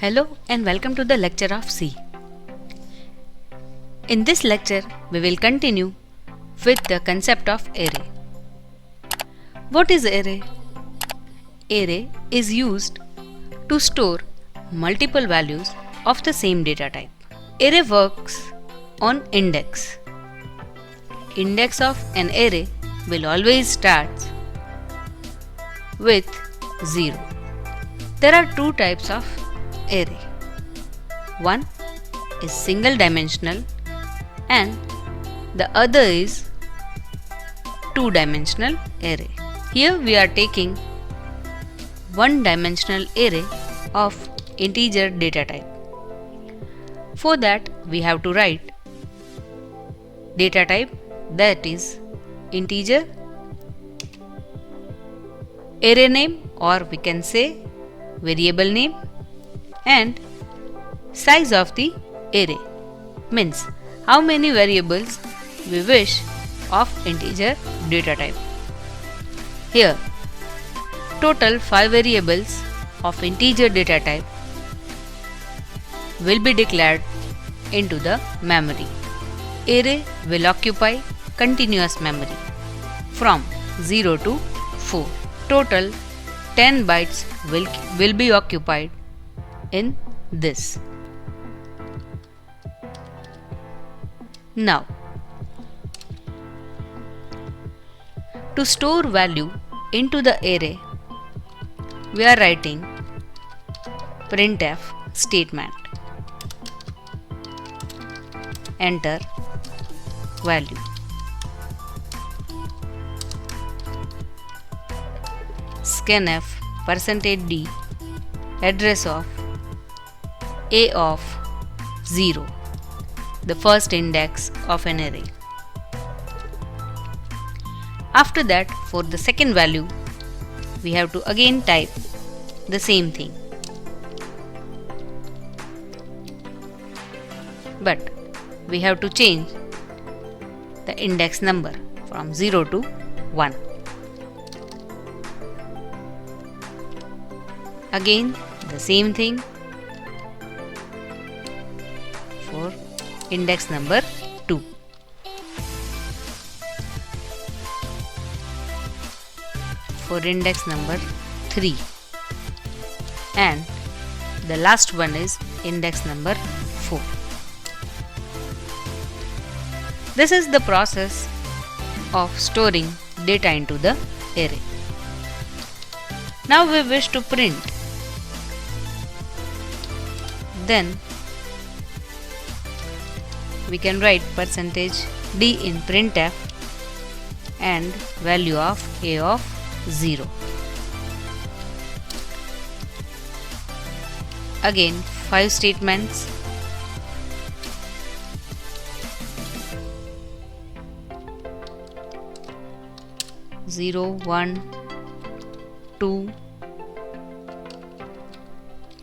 Hello and welcome to the lecture of C. In this lecture, we will continue with the concept of array. What is array? Array is used to store multiple values of the same data type. Array works on index. Index of an array will always start with 0. There are two types of array. One is single dimensional and the other is two dimensional array. Here we are taking one dimensional array of integer data type. For that we have to write data type, that is integer, array name or we can say variable name, and size of the array, means how many variables we wish of integer data type. Here total 5 variables of integer data type will be declared into the memory. Array will occupy continuous memory from 0 to 4. Total 10 bytes will be occupied in this. Now, to store value into the array, we are writing printf statement. Enter value. Scanf %d address of a of 0, the first index of an array. After that, for the second value, we have to again type the same thing. But we have to change the index number from 0 to 1. Again the same thing for index number 2. For index number 3, and the last one is index number 4. This is the process of storing data into the array. Now we wish to print. Then we can write %d in printf and value of a of 0. Again 5 statements. Zero, 1, 2,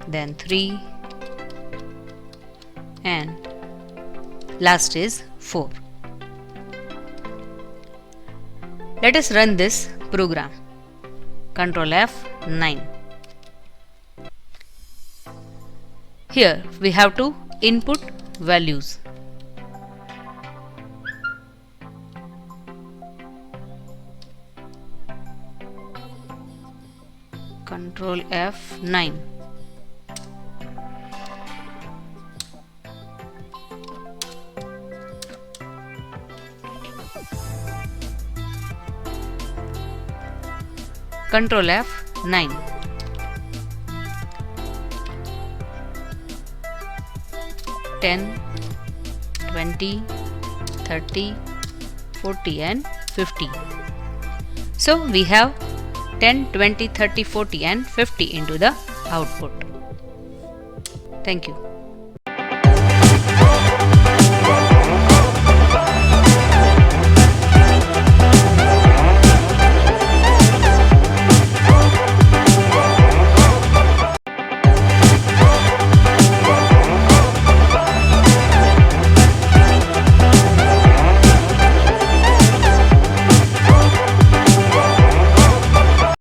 then 3, and last is 4. Let us run this program. Ctrl F9. Here we have to input values. Ctrl F9. Ctrl F9. Ten, 20, 30, 40 and 50. So we have 10, 20, 30, 40 and 50 into the output. Thank you.